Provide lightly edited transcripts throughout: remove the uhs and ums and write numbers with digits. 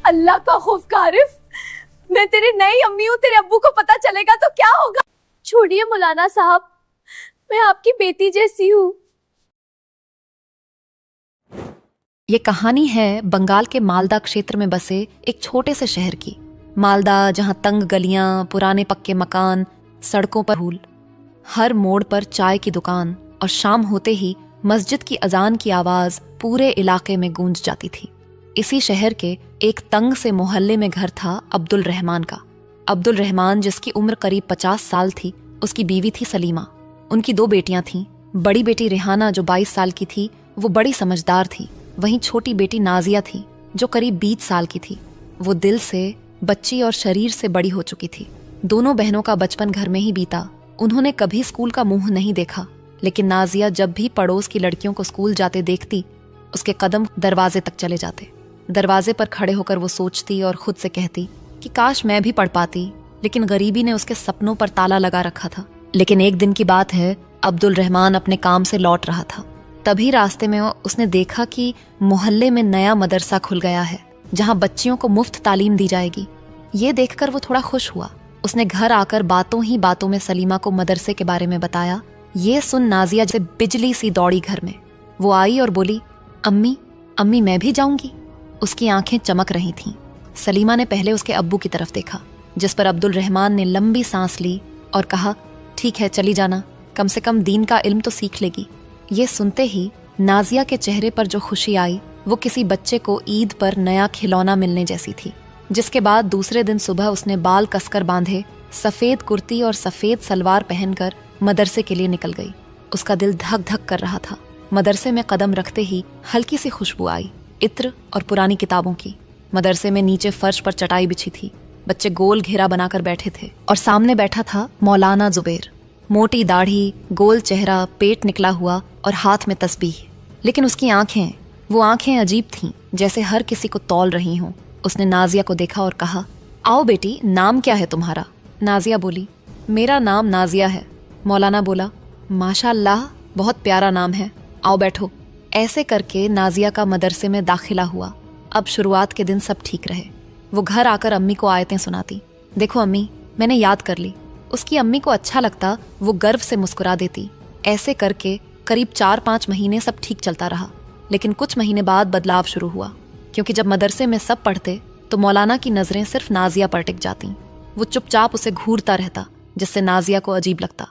अल्लाह का खौफ कर आरिफ, मैं तेरी नई अम्मी हूँ। तेरे अब्बू को पता चलेगा तो क्या होगा? छोड़िए मौलाना साहब, मैं आपकी बेटी जैसी हूँ। ये कहानी है बंगाल के मालदा क्षेत्र में बसे एक छोटे से शहर की। मालदा, जहां तंग गलियां, पुराने पक्के मकान, सड़कों पर धूल, हर मोड़ पर चाय की दुकान और शाम होते ही मस्जिद की अजान की आवाज पूरे इलाके में गूंज जाती थी। इसी शहर के एक तंग से मोहल्ले में घर था अब्दुल रहमान का। अब्दुल रहमान, जिसकी उम्र करीब 50 साल थी, उसकी बीवी थी सलीमा। उनकी 2 बेटियां थीं। बड़ी बेटी रेहाना जो 22 साल की थी, वो बड़ी समझदार थी। वहीं छोटी बेटी नाजिया थी जो करीब 20 साल की थी। वो दिल से, बच्ची और शरीर से बड़ी हो चुकी थी। दोनों बहनों का बचपन घर में ही बीता। उन्होंने कभी स्कूल का मुंह नहीं देखा, लेकिन नाजिया जब भी पड़ोस की लड़कियों को स्कूल जाते देखती, उसके कदम दरवाजे तक चले जाते। दरवाजे पर खड़े होकर वो सोचती और खुद से कहती कि काश मैं भी पढ़ पाती, लेकिन गरीबी ने उसके सपनों पर ताला लगा रखा था। लेकिन एक दिन की बात है, अब्दुल रहमान अपने काम से लौट रहा था। तभी रास्ते में उसने देखा कि मोहल्ले में नया मदरसा खुल गया है, जहां बच्चियों को मुफ्त तालीम दी जाएगी। ये देखकर वो थोड़ा खुश हुआ। उसने घर आकर बातों ही बातों में सलीमा को मदरसे के बारे में बताया। ये सुन नाजिया जैसे बिजली सी दौड़ी घर में। वो आई और बोली, अम्मी, अम्मी मैं भी जाऊंगी। उसकी आंखें चमक रही थीं। सलीमा ने पहले उसके अब्बू की तरफ देखा, जिस पर अब्दुल रहमान ने लंबी सांस ली और कहा, ठीक है चली जाना, कम से कम दीन का इल्म तो सीख लेगी। ये सुनते ही नाजिया के चेहरे पर जो खुशी आई, वो किसी बच्चे को ईद पर नया खिलौना मिलने जैसी थी। जिसके बाद दूसरे दिन सुबह उसने बाल कसकर बांधे, सफेद कुर्ती और सफेद सलवार पहनकर मदरसे के लिए निकल गई। उसका दिल धक धक कर रहा था। मदरसे में कदम रखते ही हल्की सी खुशबू आई, इत्र और पुरानी किताबों की। मदरसे में नीचे फर्श पर चटाई बिछी थी। बच्चे गोल घेरा बनाकर बैठे थे और सामने बैठा था मौलाना जुबैर। मोटी दाढ़ी, गोल चेहरा, पेट निकला हुआ और हाथ में तस्बीह। लेकिन उसकी आंखें, वो आंखें अजीब थीं, जैसे हर किसी को तौल रही हों। उसने नाजिया को देखा और कहा, आओ बेटी, नाम क्या है तुम्हारा? नाजिया बोली, मेरा नाम नाजिया है। मौलाना बोला, माशाअल्लाह, बहुत प्यारा नाम है, आओ बैठो। ऐसे करके नाजिया का मदरसे में दाखिला हुआ। अब शुरुआत के दिन सब ठीक रहे। वो घर आकर अम्मी को आयतें सुनाती। देखो अम्मी, मैंने याद कर ली। उसकी अम्मी को अच्छा लगता, वो गर्व से मुस्कुरा देती। ऐसे करके करीब 4-5 महीने सब ठीक चलता रहा। लेकिन कुछ महीने बाद बदलाव शुरू हुआ, क्योंकि जब मदरसे में सब पढ़ते तो मौलाना की नजरें सिर्फ नाजिया पर टिक जाती। वो चुपचाप उसे घूरता रहता, जिससे नाजिया को अजीब लगता।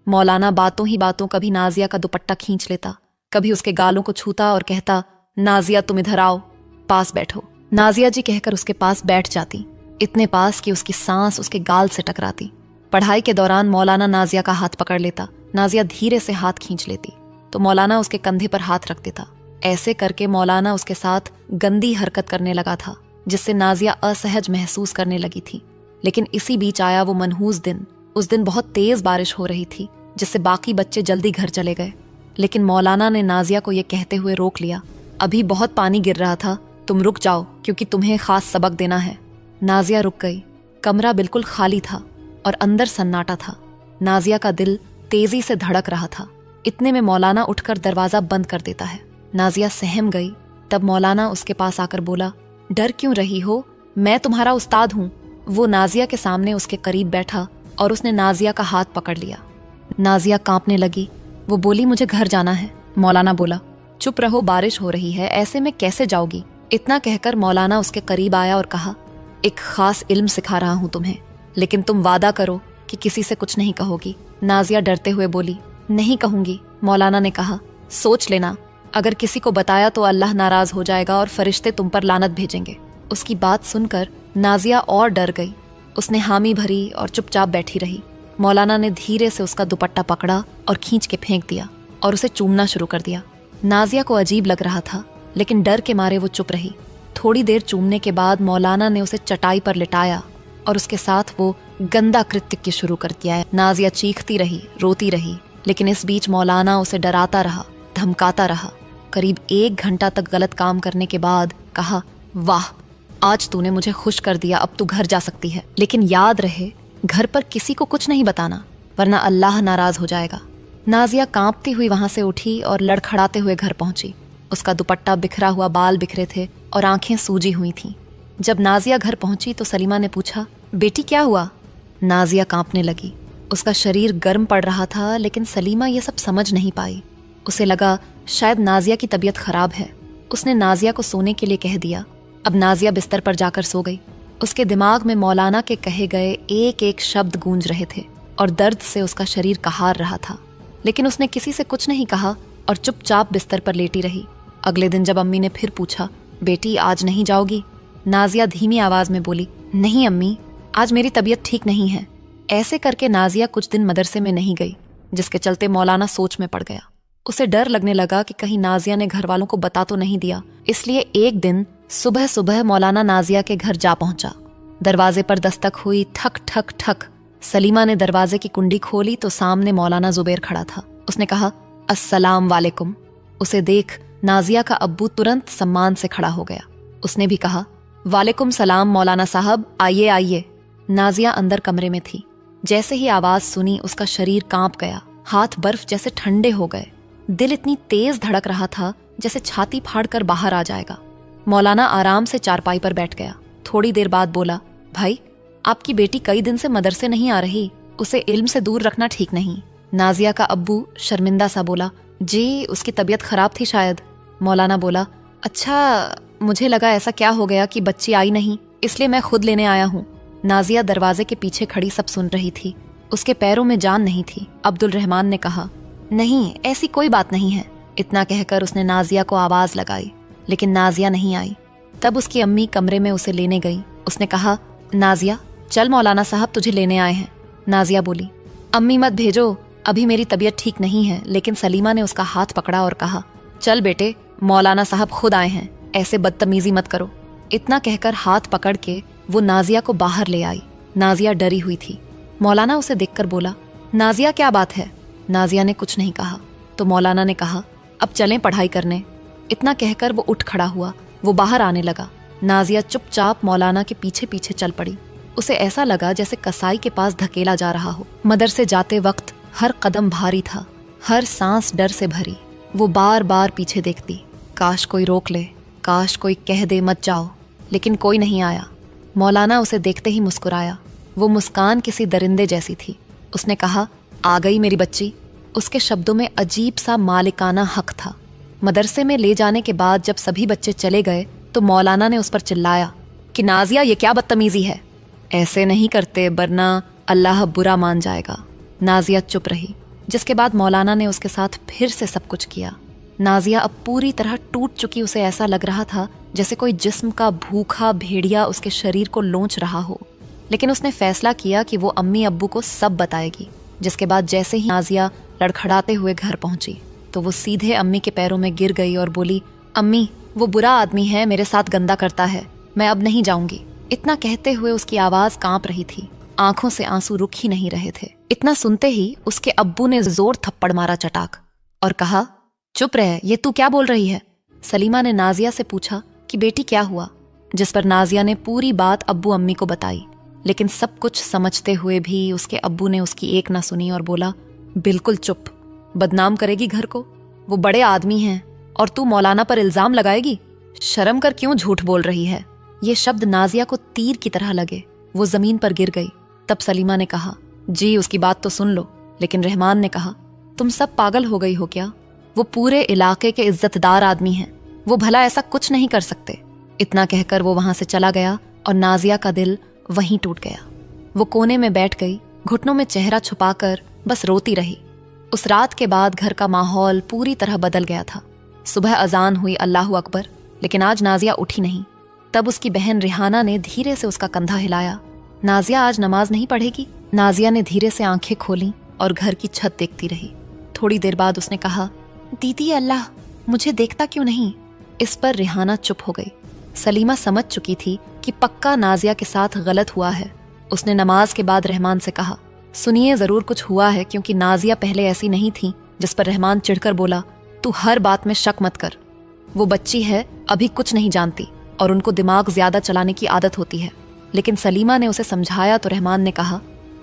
मौलाना बातों ही बातों कभी नाजिया का दुपट्टा खींच लेता, कभी उसके गालों को छूता और कहता, नाजिया तुम इधर आओ, पास बैठो। नाजिया जी कहकर उसके पास बैठ जाती, इतने पास कि उसकी सांस उसके गाल से टकराती। पढ़ाई के दौरान मौलाना नाजिया का हाथ पकड़ लेता। नाजिया धीरे से हाथ खींच लेती तो मौलाना उसके कंधे पर हाथ रख देता। ऐसे करके मौलाना उसके साथ गंदी हरकत करने लगा था, जिससे नाजिया असहज महसूस करने लगी थी। लेकिन इसी बीच आया वो मनहूस दिन। उस दिन बहुत तेज बारिश हो रही थी, जिससे बाकी बच्चे जल्दी घर चले गए। लेकिन मौलाना ने नाजिया को ये कहते हुए रोक लिया, अभी बहुत पानी गिर रहा था, तुम रुक जाओ, क्योंकि तुम्हें खास सबक देना है। नाजिया रुक गई। कमरा बिल्कुल खाली था और अंदर सन्नाटा था। नाजिया का दिल तेजी से धड़क रहा था। इतने में मौलाना उठकर दरवाजा बंद कर देता है। नाजिया सहम गई। तब मौलाना उसके पास आकर बोला, डर क्यों रही हो, मैं तुम्हारा उस्ताद हूँ। वो नाजिया के सामने उसके करीब बैठा और उसने नाजिया का हाथ पकड़ लिया। नाजिया कांपने लगी। वो बोली, मुझे घर जाना है। मौलाना बोला, चुप रहो, बारिश हो रही है, ऐसे में कैसे जाओगी? इतना कहकर मौलाना उसके करीब आया और कहा, एक खास इल्म सिखा रहा हूँ तुम्हें, लेकिन तुम वादा करो कि किसी से कुछ नहीं कहोगी। नाजिया डरते हुए बोली, नहीं कहूंगी। मौलाना ने कहा, सोच लेना, अगर किसी को बताया तो अल्लाह नाराज हो जाएगा और फरिश्ते तुम पर लानत भेजेंगे। उसकी बात सुनकर नाजिया और डर गई। उसने हामी भरी और चुपचाप बैठी रही। मौलाना ने धीरे से उसका दुपट्टा पकड़ा और खींच के फेंक दिया और उसे चूमना शुरू कर दिया। नाजिया को अजीब लग रहा था, लेकिन डर के मारे वो चुप रही। थोड़ी देर चूमने के बाद मौलाना ने उसे चटाई पर लिटाया और उसके साथ वो गंदा कृत्य की शुरू कर दिया। नाजिया चीखती रही, रोती रही, लेकिन इस बीच मौलाना उसे डराता रहा, धमकाता रहा। करीब 1 घंटा तक गलत काम करने के बाद कहा, वाह, आज तूने मुझे खुश कर दिया, अब तू घर जा सकती है। लेकिन याद रहे, घर पर किसी को कुछ नहीं बताना, वरना अल्लाह नाराज हो जाएगा। नाजिया कांपती हुई वहां से उठी और लड़खड़ाते हुए घर पहुंची। उसका दुपट्टा बिखरा हुआ, बाल बिखरे थे और आंखें सूजी हुई थीं। जब नाजिया घर पहुंची तो सलीमा ने पूछा, बेटी क्या हुआ? नाजिया कांपने लगी। उसका शरीर गर्म पड़ रहा था, लेकिन सलीमा ये सब समझ नहीं पाई। उसे लगा शायद नाजिया की तबीयत खराब है। उसने नाजिया को सोने के लिए कह दिया। अब नाजिया बिस्तर पर जाकर सो गई। उसके दिमाग में मौलाना के कहे गए एक एक शब्द गूंज रहे थे और दर्द से उसका शरीर कहार रहा था। लेकिन उसने किसी से कुछ नहीं कहा और चुपचाप बिस्तर पर लेटी रही। अगले दिन जब अम्मी ने फिर पूछा, बेटी आज नहीं जाओगी? नाजिया धीमी आवाज में बोली, नहीं अम्मी, आज मेरी तबीयत ठीक नहीं है। ऐसे करके नाजिया कुछ दिन मदरसे में नहीं गई, जिसके चलते मौलाना सोच में पड़ गया। उसे डर लगने लगा कि कहीं नाजिया ने घर वालों को बता तो नहीं दिया। इसलिए एक दिन सुबह सुबह मौलाना नाजिया के घर जा पहुंचा। दरवाजे पर दस्तक हुई, ठक ठक ठक। सलीमा ने दरवाजे की कुंडी खोली तो सामने मौलाना जुबैर खड़ा था। उसने कहा, अस्सलाम वालेकुम। उसे देख नाजिया का अब्बू तुरंत सम्मान से खड़ा हो गया। उसने भी कहा, वालेकुम सलाम मौलाना साहब, आइए आइए। नाजिया अंदर कमरे में थी। जैसे ही आवाज सुनी उसका शरीर कांप गया, हाथ बर्फ जैसे ठंडे हो गए। दिल इतनी तेज धड़क रहा था जैसे छाती फाड़कर बाहर आ जाएगा। मौलाना आराम से चारपाई पर बैठ गया। थोड़ी देर बाद बोला, भाई आपकी बेटी कई दिन से मदरसे नहीं आ रही, उसे इल्म से दूर रखना ठीक नहीं। नाजिया का अब्बू शर्मिंदा सा बोला, जी उसकी तबीयत खराब थी शायद। मौलाना बोला, अच्छा मुझे लगा ऐसा क्या हो गया कि बच्ची आई नहीं, इसलिए मैं खुद लेने आया हूँ। नाजिया दरवाजे के पीछे खड़ी सब सुन रही थी। उसके पैरों में जान नहीं थी। अब्दुल रहमान ने कहा, नहीं ऐसी कोई बात नहीं है। इतना कहकर उसने नाजिया को आवाज लगाई, लेकिन नाजिया नहीं आई। तब उसकी अम्मी कमरे में उसे लेने गई। उसने कहा, नाजिया चल मौलाना साहब तुझे लेने आए हैं। नाजिया बोली, अम्मी मत भेजो, अभी मेरी तबीयत ठीक नहीं है। लेकिन सलीमा ने उसका हाथ पकड़ा और कहा, चल बेटे, मौलाना साहब खुद आए हैं, ऐसे बदतमीजी मत करो। इतना कहकर हाथ पकड़ के वो नाजिया को बाहर ले आई। नाजिया डरी हुई थी। मौलाना उसे देखकर बोला, नाजिया क्या बात है? नाजिया ने कुछ नहीं कहा। तो मौलाना ने कहा, अब चलें पढ़ाई करने। इतना कहकर वो उठ खड़ा हुआ। वो बाहर आने लगा। नाजिया चुपचाप मौलाना के पीछे पीछे चल पड़ी। उसे ऐसा लगा जैसे कसाई के पास धकेला जा रहा हो। मदरसे जाते वक्त हर कदम भारी था, हर सांस डर से भरी। वो बार बार पीछे देखती, काश कोई रोक ले, काश कोई कह दे मत जाओ, लेकिन कोई नहीं आया। मौलाना उसे देखते ही मुस्कुराया। वो मुस्कान किसी दरिंदे जैसी थी। उसने कहा, आ गई मेरी बच्ची। उसके शब्दों में अजीब सा मालिकाना हक था। मदरसे में ले जाने के बाद जब सभी बच्चे चले गए तो मौलाना ने उस पर चिल्लाया कि नाजिया ये क्या बदतमीजी है, ऐसे नहीं करते वरना अल्लाह बुरा मान जाएगा। नाजिया चुप रही, जिसके बाद मौलाना ने उसके साथ फिर से सब कुछ किया। नाजिया अब पूरी तरह टूट चुकी। उसे ऐसा लग रहा था जैसे कोई जिस्म का भूखा भेड़िया उसके शरीर को लोंच रहा हो। लेकिन उसने फैसला किया कि वो अम्मी अब्बू को सब बताएगी। जिसके बाद जैसे ही नाजिया लड़खड़ाते हुए घर पहुंची तो वो सीधे अम्मी के पैरों में गिर गई और बोली, अम्मी वो बुरा आदमी है, मेरे साथ गंदा करता है, मैं अब नहीं जाऊंगी। इतना कहते हुए उसकी आवाज कांप रही थी, आंखों से आंसू रुक ही नहीं रहे थे। इतना सुनते ही उसके अब्बू ने जोर थप्पड़ मारा चटाक और कहा, चुप रह, ये तू क्या बोल रही है? सलीमा ने नाजिया से पूछा कि बेटी क्या हुआ, जिस पर नाजिया ने पूरी बात अब्बू अम्मी को बताई। लेकिन सब कुछ समझते हुए भी उसके अब्बू ने उसकी एक ना सुनी और बोला, बिल्कुल चुप, बदनाम करेगी घर को, वो बड़े आदमी हैं और तू मौलाना पर इल्जाम लगाएगी? शर्म कर, क्यों झूठ बोल रही है? ये शब्द नाजिया को तीर की तरह लगे। वो जमीन पर गिर गई। तब सलीमा ने कहा, जी उसकी बात तो सुन लो। लेकिन रहमान ने कहा, तुम सब पागल हो गई हो क्या? वो पूरे इलाके के इज्जतदार आदमी हैं, वो भला ऐसा कुछ नहीं कर सकते। इतना कहकर वो वहां से चला गया और नाजिया का दिल वहीं टूट गया। वो कोने में बैठ गई, घुटनों में चेहरा छुपाकर बस रोती रही। उस रात के बाद घर का माहौल पूरी तरह बदल गया था। सुबह अजान हुई, अल्लाहु अकबर, लेकिन आज नाजिया उठी नहीं। तब उसकी बहन रिहाना ने धीरे से उसका कंधा हिलाया। नाजिया आज नमाज नहीं पढ़ेगी? नाजिया ने धीरे से आंखें खोली और घर की छत देखती रही। थोड़ी देर बाद उसने कहा, दीदी अल्लाह मुझे देखता क्यों नहीं? इस पर रिहाना चुप हो गई। सलीमा समझ चुकी थी कि पक्का नाजिया के साथ गलत हुआ है। उसने नमाज के बाद रहमान से कहा, सुनिए जरूर कुछ हुआ है, क्योंकि नाजिया पहले ऐसी नहीं थी। जिस पर रहमान चिढ़कर बोला, तू हर बात में शक मत कर, वो बच्ची है, अभी कुछ नहीं जानती और उनको दिमाग ज्यादा चलाने की आदत होती है। लेकिन सलीमा ने उसे समझाया तो रहमान ने कहा,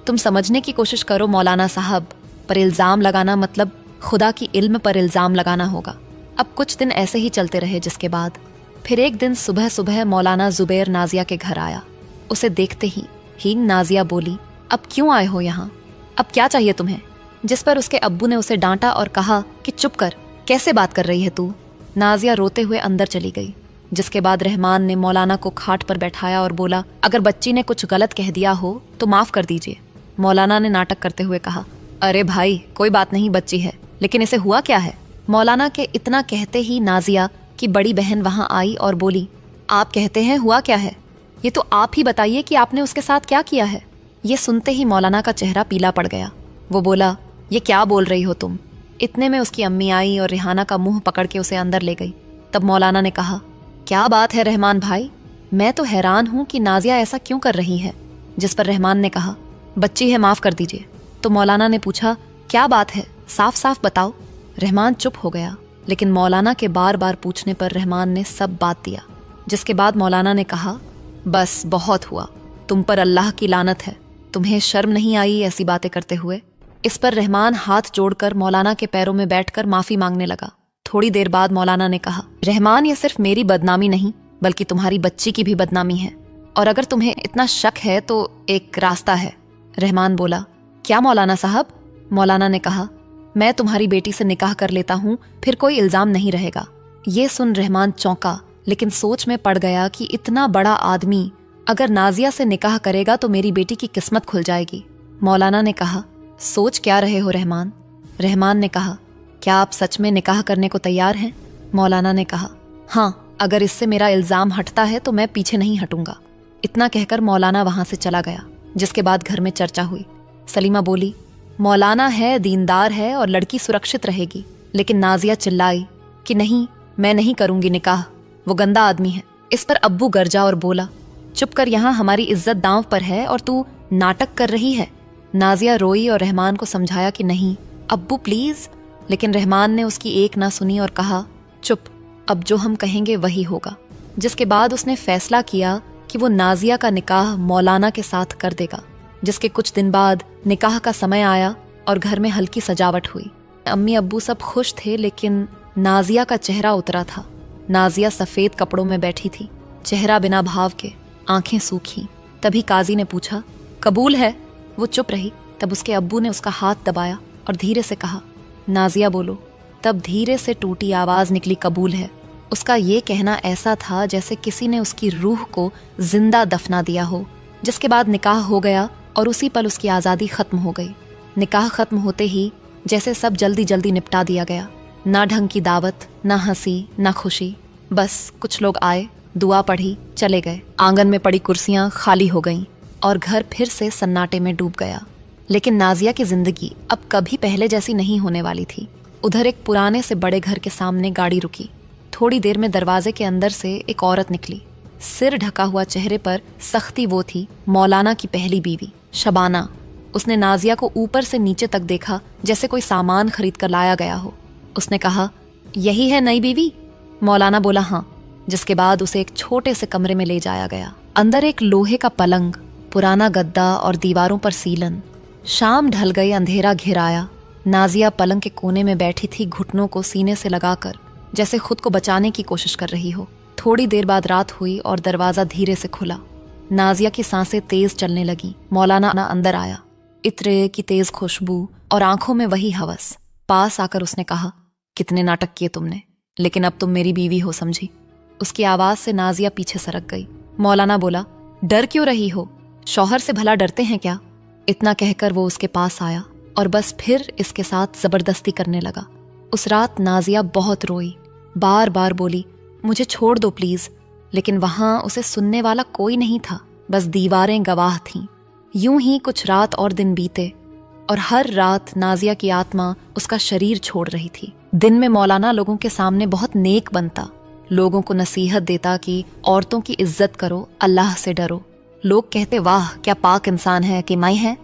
तुम समझने की कोशिश करो मौलाना साहब, पर इल्जाम लगाना मतलब खुदा की इल्म पर इल्जाम लगाना होगा। अब कुछ दिन ऐसे ही चलते रहे, जिसके बाद फिर एक दिन सुबह सुबह मौलाना जुबैर नाजिया के घर आया। उसे देखते ही नाजिया बोली, अब क्यों आए हो यहाँ? अब क्या चाहिए तुम्हें? जिस पर उसके अब्बू ने उसे डांटा और कहा कि चुप कर, कैसे बात कर रही है तू? नाजिया रोते हुए अंदर चली गई। जिसके बाद रहमान ने मौलाना को खाट पर बैठाया और बोला, अगर बच्ची ने कुछ गलत कह दिया हो तो माफ कर दीजिए। मौलाना ने नाटक करते हुए कहा, अरे भाई कोई बात नहीं, बच्ची है, लेकिन इसे हुआ क्या है? मौलाना के इतना कहते ही नाजिया की बड़ी बहन वहां आई और बोली, आप कहते हैं हुआ क्या है? ये तो आप ही बताइए कि आपने उसके साथ क्या किया है। ये सुनते ही मौलाना का चेहरा पीला पड़ गया। वो बोला, ये क्या बोल रही हो तुम? इतने में उसकी अम्मी आई और रिहाना का मुंह पकड़ के उसे अंदर ले गई। तब मौलाना ने कहा, क्या बात है रहमान भाई, मैं तो हैरान हूं कि नाजिया ऐसा क्यों कर रही है। जिस पर रहमान ने कहा, बच्ची है, माफ कर दीजिए। तो मौलाना ने पूछा, क्या बात है, साफ साफ बताओ। रहमान चुप हो गया, लेकिन मौलाना के बार बार पूछने पर रहमान ने सब बात दिया। जिसके बाद मौलाना ने कहा, बस बहुत हुआ, तुम पर अल्लाह की लानत है, तुम्हें शर्म नहीं आई ऐसी बातें करते हुए? इस पर रहमान हाथ जोड़कर मौलाना के पैरों में बैठकर माफी मांगने लगा। थोड़ी देर बाद मौलाना ने कहा, रहमान ये सिर्फ मेरी बदनामी नहीं बल्कि तुम्हारी बच्ची की भी बदनामी है, और अगर तुम्हें इतना शक है तो एक रास्ता है। रहमान बोला, क्या मौलाना साहब? मौलाना ने कहा, मैं तुम्हारी बेटी से निकाह कर लेता हूँ, फिर कोई इल्जाम नहीं रहेगा। ये सुन रहमान चौंका, लेकिन सोच में पड़ गया कि इतना बड़ा आदमी अगर नाजिया से निकाह करेगा तो मेरी बेटी की किस्मत खुल जाएगी। मौलाना ने कहा, सोच क्या रहे हो रहमान? रहमान ने कहा, क्या आप सच में निकाह करने को तैयार हैं? मौलाना ने कहा, हाँ, अगर इससे मेरा इल्जाम हटता है तो मैं पीछे नहीं हटूंगा। इतना कहकर मौलाना वहां से चला गया। जिसके बाद घर में चर्चा हुई। सलीमा बोली, मौलाना है, दीनदार है और लड़की सुरक्षित रहेगी। लेकिन नाजिया चिल्लाई कि नहीं, मैं नहीं करूंगी निकाह, वो गंदा आदमी है। इस पर अब्बू गरजा और बोला, चुप कर, यहाँ हमारी इज्जत दांव पर है और तू नाटक कर रही है। नाजिया रोई और रहमान को समझाया कि नहीं अब्बू प्लीज, लेकिन रहमान ने उसकी एक ना सुनी और कहा, चुप, अब जो हम कहेंगे वही होगा। जिसके बाद उसने फैसला किया कि वो नाजिया का निकाह मौलाना के साथ कर देगा। जिसके कुछ दिन बाद निकाह का समय आया और घर में हल्की सजावट हुई। अम्मी अब्बू सब खुश थे, लेकिन नाजिया का चेहरा उतरा था। नाजिया सफेद कपड़ों में बैठी थी, चेहरा बिना भाव के, आंखें सूखी। तभी काजी ने पूछा, कबूल है? वो चुप रही। तब उसके अब्बू ने उसका हाथ दबाया और धीरे से कहा, नाजिया बोलो। तब धीरे से टूटी आवाज निकली, कबूल है। उसका ये कहना ऐसा था जैसे किसी ने उसकी रूह को जिंदा दफना दिया हो। जिसके बाद निकाह हो गया और उसी पल उसकी आज़ादी खत्म हो गई। निकाह खत्म होते ही जैसे सब जल्दी जल्दी निपटा दिया गया। ना ढंग की दावत, ना हंसी, ना खुशी। बस कुछ लोग आए, दुआ पढ़ी, चले गए। आंगन में पड़ी कुर्सियां खाली हो गईं और घर फिर से सन्नाटे में डूब गया। लेकिन नाजिया की जिंदगी अब कभी पहले जैसी नहीं होने वाली थी। उधर एक पुराने से बड़े घर के सामने गाड़ी रुकी। थोड़ी देर में दरवाजे के अंदर से एक औरत निकली। सिर ढका हुआ, चेहरे पर सख्ती। वो थी मौलाना की पहली बीवी शबाना। उसने नाजिया को ऊपर से नीचे तक देखा जैसे कोई सामान खरीद कर लाया गया हो। उसने कहा, यही है नई बीवी? मौलाना बोला, हाँ। जिसके बाद उसे एक छोटे से कमरे में ले जाया गया। अंदर एक लोहे का पलंग, पुराना गद्दा और दीवारों पर सीलन। शाम ढल गई, अंधेरा घिर आया। नाजिया पलंग के कोने में बैठी थी, घुटनों को सीने से लगाकर, जैसे खुद को बचाने की कोशिश कर रही हो। थोड़ी देर बाद रात हुई और दरवाजा धीरे से खुला। नाजिया की सांसें तेज चलने लगी। मौलाना अंदर आया। इत्रे की तेज खुशबू और आंखों में वही हवस। पास आकर उसने कहा, कितने नाटक किए तुमने, लेकिन अब तुम मेरी बीवी हो, समझी? उसकी आवाज से नाजिया पीछे सरक गई। मौलाना बोला, डर क्यों रही हो? शौहर से भला डरते हैं क्या? इतना कहकर वो उसके पास आया और बस फिर इसके साथ जबरदस्ती करने लगा। उस रात नाजिया बहुत रोई, बार बार बोली, मुझे छोड़ दो प्लीज। लेकिन वहां उसे सुनने वाला कोई नहीं था, बस दीवारें गवाह थीं। यूं ही कुछ रात और दिन बीते और हर रात नाजिया की आत्मा उसका शरीर छोड़ रही थी। दिन में मौलाना लोगों के सामने बहुत नेक बनता, लोगों को नसीहत देता कि औरतों की इज्जत करो, अल्लाह से डरो। लोग कहते, वाह क्या पाक इंसान है कि मैं है।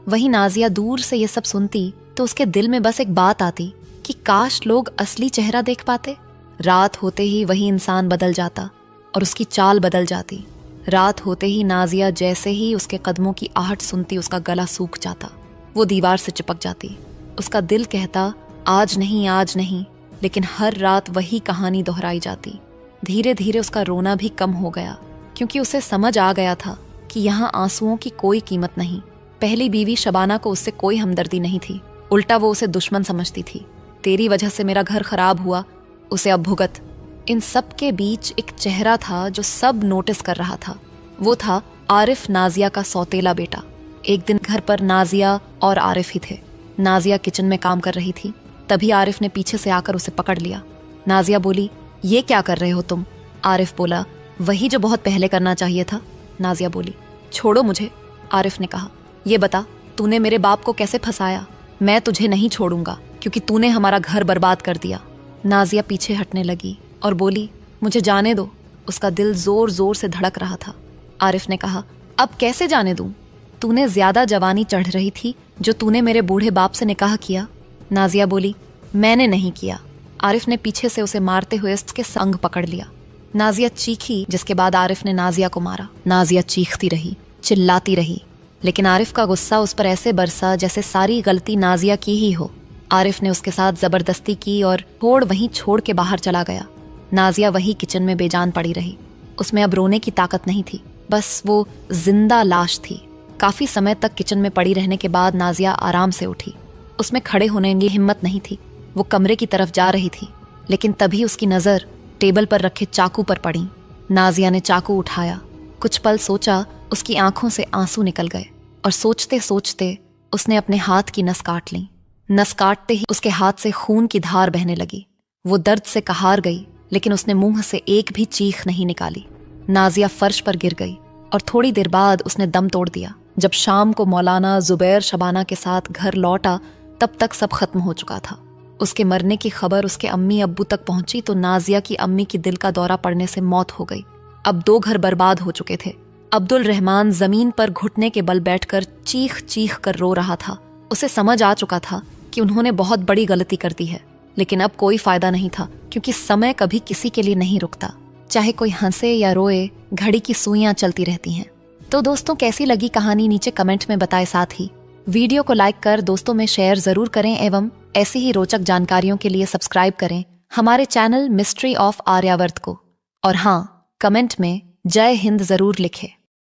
वही नाजिया दूर से ये सब सुनती तो उसके दिल में बस एक बात आती कि काश लोग असली चेहरा देख पाते। रात होते ही वही इंसान बदल जाता और उसकी चाल बदल जाती। रात होते ही नाजिया जैसे ही उसके कदमों की आहट सुनती, उसका गला सूख जाता, वो दीवार से चिपक जाती। उसका दिल कहता, आज नहीं, आज नहीं। लेकिन हर रात वही कहानी दोहराई जाती। धीरे धीरे उसका रोना भी कम हो गया, क्योंकि उसे समझ आ गया था कि यहाँ आंसुओं की कोई कीमत नहीं। पहली बीवी शबाना को उससे कोई हमदर्दी नहीं थी, उल्टा वो उसे दुश्मन समझती थी। तेरी वजह से मेरा घर खराब हुआ, उसे अब भुगत। इन सब के बीच एक चेहरा था जो सब नोटिस कर रहा था। वो था आरिफ, नाजिया का सौतेला बेटा। एक दिन घर पर नाजिया और आरिफ ही थे। नाजिया किचन में काम कर रही थी, तभी आरिफ ने पीछे से आकर उसे पकड़ लिया। नाजिया बोली, ये क्या कर रहे हो तुम? आरिफ बोला, वही जो बहुत पहले करना चाहिए था। नाजिया बोली, छोड़ो मुझे। आरिफ ने कहा, ये बता, तूने मेरे बाप को कैसे फंसाया? मैं तुझे नहीं छोड़ूंगा, क्योंकि तूने हमारा घर बर्बाद कर दिया। नाजिया पीछे हटने लगी और बोली, मुझे जाने दो। उसका दिल जोर जोर से धड़क रहा था। आरिफ ने कहा, अब कैसे जाने दूं? तूने ज्यादा जवानी चढ़ रही थी जो तूने मेरे बूढ़े बाप से निकाह किया। नाजिया बोली, मैंने नहीं किया। आरिफ ने पीछे से उसे मारते हुए उसके संग पकड़ लिया। नाजिया चीखी, जिसके बाद आरिफ ने नाजिया को मारा। नाजिया चीखती रही, चिल्लाती रही, लेकिन आरिफ का गुस्सा उस पर ऐसे बरसा जैसे सारी गलती नाजिया की ही हो। आरिफ ने उसके साथ जबरदस्ती की और वहीं छोड़ के बाहर चला गया। नाजिया वही किचन में बेजान पड़ी रही। उसमें अब रोने की ताकत नहीं थी, बस वो जिंदा लाश थी। काफी समय तक किचन में पड़ी रहने के बाद नाजिया आराम से उठी। उसमें खड़े होने की हिम्मत नहीं थी। वो कमरे की तरफ जा रही थी, लेकिन तभी उसकी नजर टेबल पर रखे चाकू पर पड़ी। नाजिया ने चाकू उठाया, कुछ पल सोचा, उसकी आंखों से आंसू निकल गए और सोचते सोचते उसने अपने हाथ की नस काट ली। नस काटते ही उसके हाथ से खून की धार बहने लगी। वो दर्द से कहार गई, लेकिन उसने मुंह से एक भी चीख नहीं निकाली। नाजिया फर्श पर गिर गई और थोड़ी देर बाद उसने दम तोड़ दिया। जब शाम को मौलाना जुबैर शबाना के साथ घर लौटा, तब तक सब खत्म हो चुका था। उसके मरने की खबर उसके अम्मी अब्बू तक पहुंची तो नाजिया की अम्मी की दिल का दौरा पड़ने से मौत हो गई। अब 2 घर बर्बाद हो चुके थे। अब्दुल रहमान जमीन पर घुटने के बल बैठकर चीख चीख कर रो रहा था। उसे समझ आ चुका था कि उन्होंने बहुत बड़ी गलती कर दी है, लेकिन अब कोई फायदा नहीं था, क्योंकि समय कभी किसी के लिए नहीं रुकता। चाहे कोई हंसे या रोए, घड़ी की सुइयां चलती रहती हैं। तो दोस्तों, कैसी लगी कहानी नीचे कमेंट में बताएं। साथ ही वीडियो को लाइक कर दोस्तों में शेयर जरूर करें एवं ऐसी ही रोचक जानकारियों के लिए सब्सक्राइब करें हमारे चैनल मिस्ट्री ऑफ आर्यावर्त को। और हाँ, कमेंट में जय हिंद जरूर लिखें।